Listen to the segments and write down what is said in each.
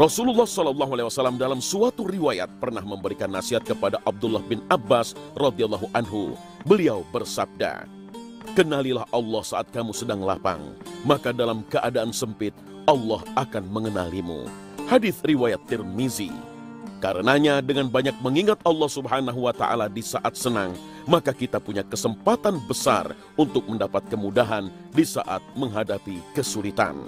Rasulullah SAW dalam suatu riwayat pernah memberikan nasihat kepada Abdullah bin Abbas radhiyallahu anhu. Beliau bersabda, "Kenalilah Allah saat kamu sedang lapang, maka dalam keadaan sempit Allah akan mengenalimu." Hadis riwayat Tirmizi. Karenanya dengan banyak mengingat Allah Subhanahu wa taala di saat senang, maka kita punya kesempatan besar untuk mendapat kemudahan di saat menghadapi kesulitan.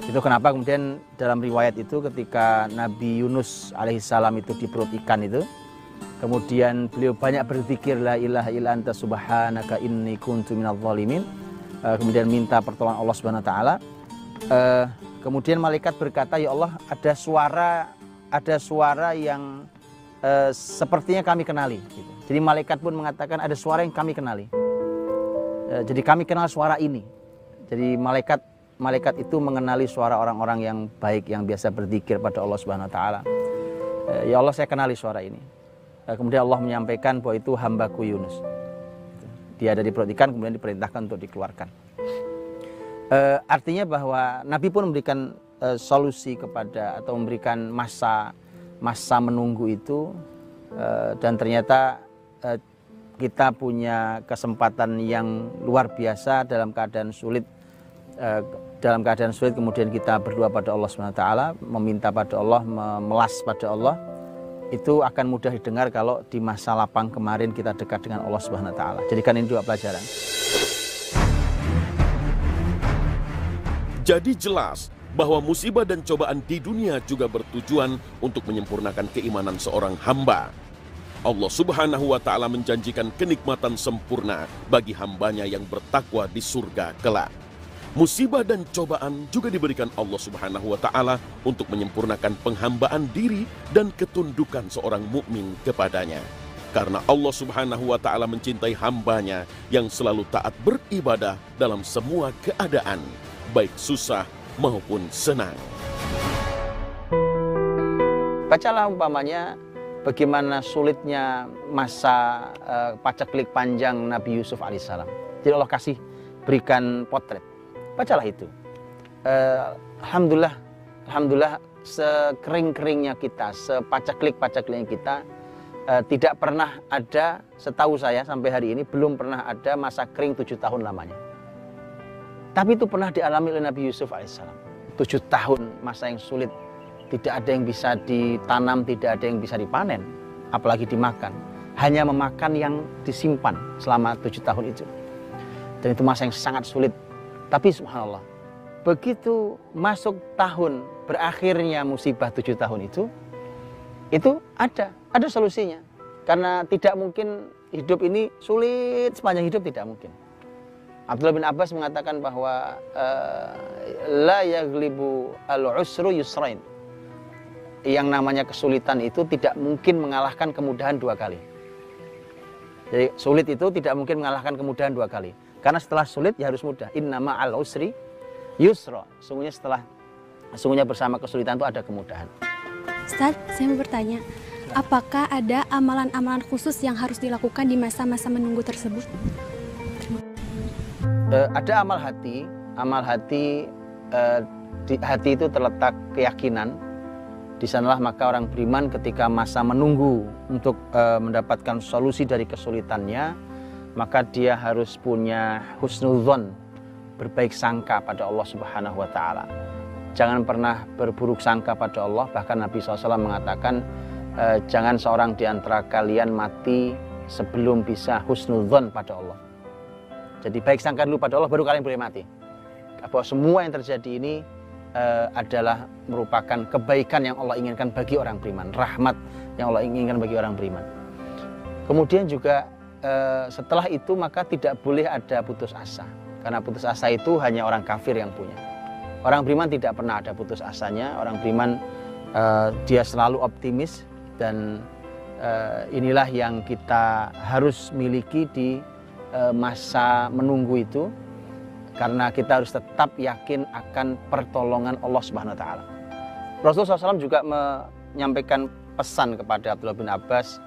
Itu kenapa kemudian dalam riwayat itu ketika Nabi Yunus alaihissalam itu di perut ikan itu, kemudian beliau banyak berzikir la ilaha illa anta subhanaka inni kuntu minadz zalimin, kemudian minta pertolongan Allah Subhanahu wa taala. Kemudian malaikat berkata, "Ya Allah, ada suara yang sepertinya kami kenali." Gitu. Jadi malaikat pun mengatakan ada suara yang kami kenali. Jadi kami kenal suara ini. Jadi malaikat itu mengenali suara orang-orang yang baik yang biasa berzikir pada Allah Subhanahu wa taala. Ya Allah, saya kenali suara ini. Kemudian Allah menyampaikan bahwa itu hambaku Yunus. Dia ada di perut ikan, kemudian diperintahkan untuk dikeluarkan. Artinya bahwa Nabi pun memberikan solusi kepada atau memberikan masa menunggu itu, dan ternyata kita punya kesempatan yang luar biasa dalam keadaan sulit. Kemudian kita berdoa pada Allah SWT, meminta pada Allah, memelas pada Allah, itu akan mudah didengar kalau di masa lapang kemarin kita dekat dengan Allah SWT. Jadikan ini dua pelajaran. Jadi jelas bahwa musibah dan cobaan di dunia juga bertujuan untuk menyempurnakan keimanan seorang hamba. Allah Subhanahu wa taala menjanjikan kenikmatan sempurna bagi hambanya yang bertakwa di surga kelak. Musibah dan cobaan juga diberikan Allah Subhanahu wa taala untuk menyempurnakan penghambaan diri dan ketundukan seorang mukmin kepadanya. Karena Allah Subhanahu wa taala mencintai hambanya yang selalu taat beribadah dalam semua keadaan, baik susah maupun senang. Bacalah umpamanya bagaimana sulitnya masa paceklik panjang Nabi Yusuf alaihissalam. Jadi Allah kasih berikan potret. Bacalah itu. Alhamdulillah sekering-keringnya kita, sepaceklik-pacekliknya kita, tidak pernah ada, setahu saya sampai hari ini belum pernah ada masa kering 7 tahun lamanya. Tapi itu pernah dialami oleh Nabi Yusuf alaihissalam. 7 tahun masa yang sulit, tidak ada yang bisa ditanam, tidak ada yang bisa dipanen, apalagi dimakan. Hanya memakan yang disimpan selama 7 tahun itu. Dan itu masa yang sangat sulit. Tapi subhanallah, begitu masuk tahun berakhirnya musibah 7 tahun itu ada solusinya. Karena tidak mungkin hidup ini sulit sepanjang hidup, tidak mungkin. Abdullah bin Abbas mengatakan bahwa la yaghlibu al-usru yusrain. Yang namanya kesulitan itu tidak mungkin mengalahkan kemudahan 2 kali. Jadi sulit itu tidak mungkin mengalahkan kemudahan 2 kali. Karena setelah sulit ya harus mudah. Inna ma'al usri yusra. Sungguhnya bersama kesulitan itu ada kemudahan. Ustaz, saya mau bertanya, apakah ada amalan-amalan khusus yang harus dilakukan di masa-masa menunggu tersebut? Ada amal hati. Amal hati, di hati itu terletak keyakinan. Di sanalah maka orang beriman ketika masa menunggu untuk mendapatkan solusi dari kesulitannya, maka dia harus punya husnudzon, berbaik sangka pada Allah Subhanahu wa taala. Jangan pernah berburuk sangka pada Allah. Bahkan Nabi SAW mengatakan, jangan seorang di antara kalian mati sebelum bisa husnudzon pada Allah. Jadi baik sangka dulu pada Allah, baru kalian boleh mati. Bahwa semua yang terjadi ini adalah merupakan kebaikan yang Allah inginkan bagi orang beriman, rahmat yang Allah inginkan bagi orang beriman. Kemudian juga setelah itu maka tidak boleh ada putus asa, karena putus asa itu hanya orang kafir yang punya. Orang beriman tidak pernah ada putus asanya. Orang beriman dia selalu optimis, dan inilah yang kita harus miliki di masa menunggu itu, karena kita harus tetap yakin akan pertolongan Allah Subhanahu wa taala. Rasulullah SAW juga menyampaikan pesan kepada Abdullah bin Abbas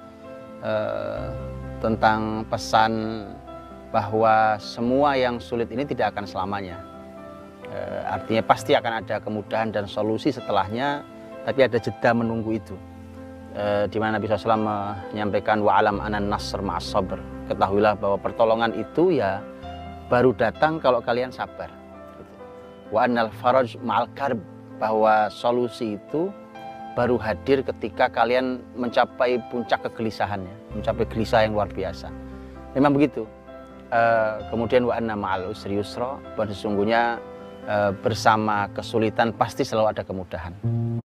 tentang pesan bahwa semua yang sulit ini tidak akan selamanya. Artinya pasti akan ada kemudahan dan solusi setelahnya, tapi ada jeda menunggu itu. Di mana Nabi SAW menyampaikan wa'alam anan nasr ma'as sabr. Ketahuilah bahwa pertolongan itu ya baru datang kalau kalian sabar. Wa annal faraj ma'al karb, bahwa solusi itu baru hadir ketika kalian mencapai puncak kegelisahannya, mencapai gelisah yang luar biasa. Memang begitu. Kemudian wa anna ma'al usri yusra, bahwa sesungguhnya bersama kesulitan pasti selalu ada kemudahan.